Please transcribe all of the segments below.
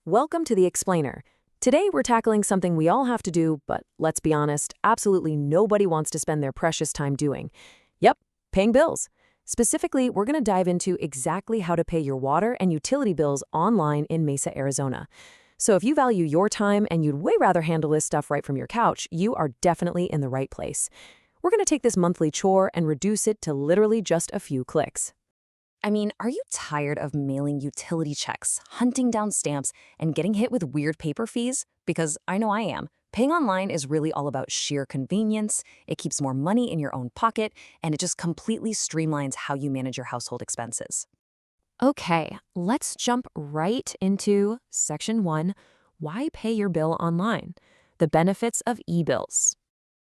Welcome to the Explainer. Today we're tackling something we all have to do, but let's be honest, absolutely nobody wants to spend their precious time doing. Yep, paying bills. Specifically, we're going to dive into exactly how to pay your water and utility bills online in Mesa, Arizona. So if you value your time and you'd way rather handle this stuff right from your couch, you are definitely in the right place. We're going to take this monthly chore and reduce it to literally just a few clicks. Are you tired of mailing utility checks, hunting down stamps, and getting hit with weird paper fees? Because I know I am. Paying online is really all about sheer convenience, it keeps more money in your own pocket, and it just completely streamlines how you manage your household expenses. Okay, let's jump right into Section 1, Why Pay Your Bill Online? The Benefits of E-Bills.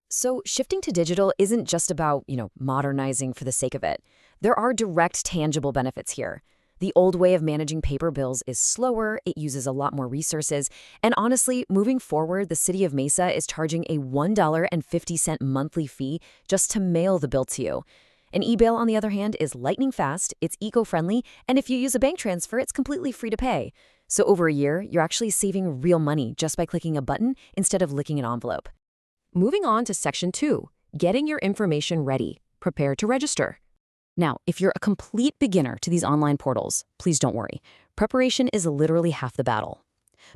So shifting to digital isn't just about, modernizing for the sake of it. There are direct, tangible benefits here. The old way of managing paper bills is slower, it uses a lot more resources, and honestly, moving forward, the city of Mesa is charging a $1.50 monthly fee just to mail the bill to you. An e-bill, on the other hand, is lightning fast, it's eco-friendly, and if you use a bank transfer, it's completely free to pay. So over a year, you're actually saving real money just by clicking a button instead of licking an envelope. Moving on to Section 2, Getting Your Information Ready. Prepare to register. Now, if you're a complete beginner to these online portals, please don't worry. Preparation is literally half the battle.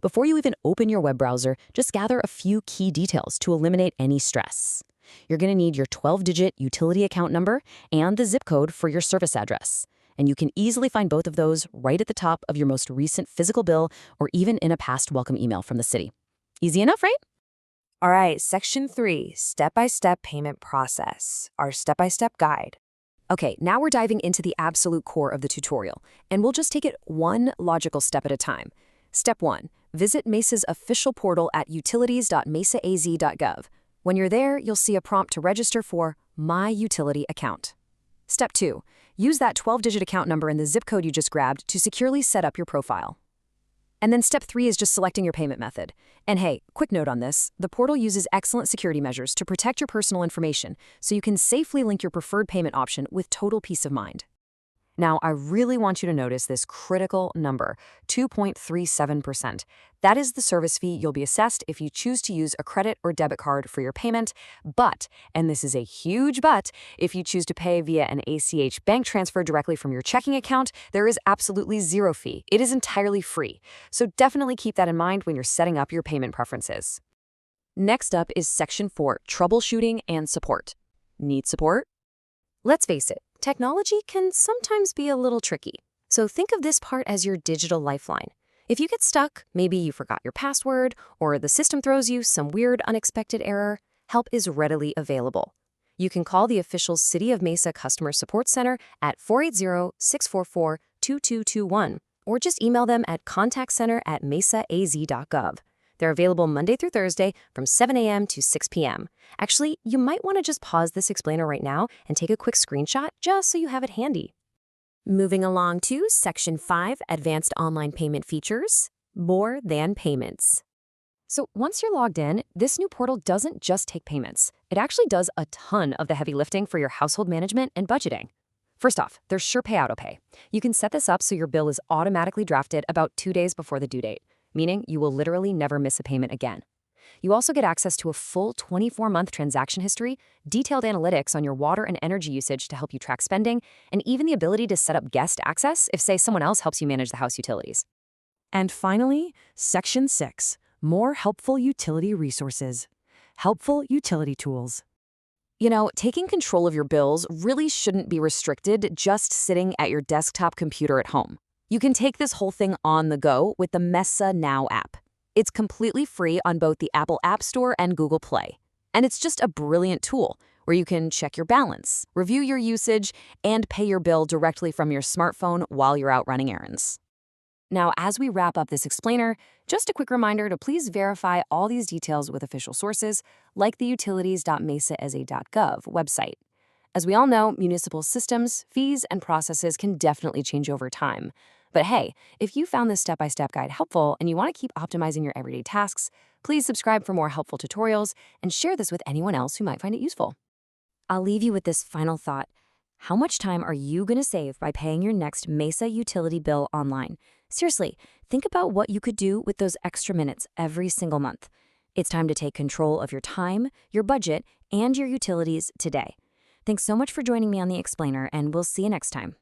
Before you even open your web browser, just gather a few key details to eliminate any stress. You're going to need your 12-digit utility account number and the zip code for your service address. And you can easily find both of those right at the top of your most recent physical bill or even in a past welcome email from the city. Easy enough, right? All right, Section 3, Step-by-Step Payment Process, our step-by-step guide. Okay, now we're diving into the absolute core of the tutorial, and we'll just take it one logical step at a time. Step 1, visit Mesa's official portal at utilities.mesaaz.gov. When you're there, you'll see a prompt to register for My Utility Account. Step 2, use that 12-digit account number and the zip code you just grabbed to securely set up your profile. And then Step 3 is just selecting your payment method. And hey, quick note on this, the portal uses excellent security measures to protect your personal information, so you can safely link your preferred payment option with total peace of mind. Now, I really want you to notice this critical number, 2.37%. That is the service fee you'll be assessed if you choose to use a credit or debit card for your payment. But, and this is a huge but, if you choose to pay via an ACH bank transfer directly from your checking account, there is absolutely zero fee. It is entirely free. So definitely keep that in mind when you're setting up your payment preferences. Next up is Section 4, Troubleshooting and Support. Need support? Let's face it, technology can sometimes be a little tricky. So think of this part as your digital lifeline. If you get stuck, maybe you forgot your password, or the system throws you some weird unexpected error, help is readily available. You can call the official City of Mesa Customer Support Center at 480-644-2221, or just email them at contactcenter@mesaaz.gov. They're available Monday through Thursday from 7 a.m. to 6 p.m. Actually, you might want to just pause this explainer right now and take a quick screenshot just so you have it handy. Moving along to Section 5, Advanced Online Payment Features, More Than Payments. So once you're logged in, this new portal doesn't just take payments. It actually does a ton of the heavy lifting for your household management and budgeting. First off, there's SurePay AutoPay. You can set this up so your bill is automatically drafted about 2 days before the due date, meaning you will literally never miss a payment again. You also get access to a full 24-month transaction history, detailed analytics on your water and energy usage to help you track spending, and even the ability to set up guest access if, say, someone else helps you manage the house utilities. And finally, Section 6, More Helpful Utility Resources. Helpful utility tools. Taking control of your bills really shouldn't be restricted just sitting at your desktop computer at home. You can take this whole thing on the go with the Mesa Now app. It's completely free on both the Apple App Store and Google Play. And it's just a brilliant tool where you can check your balance, review your usage, and pay your bill directly from your smartphone while you're out running errands. Now, as we wrap up this explainer, just a quick reminder to please verify all these details with official sources like the utilities.mesaaz.gov website. As we all know, municipal systems, fees, and processes can definitely change over time. But hey, if you found this step-by-step guide helpful and you want to keep optimizing your everyday tasks, please subscribe for more helpful tutorials and share this with anyone else who might find it useful. I'll leave you with this final thought. How much time are you going to save by paying your next Mesa utility bill online? Seriously, think about what you could do with those extra minutes every single month. It's time to take control of your time, your budget, and your utilities today. Thanks so much for joining me on The Explainer, and we'll see you next time.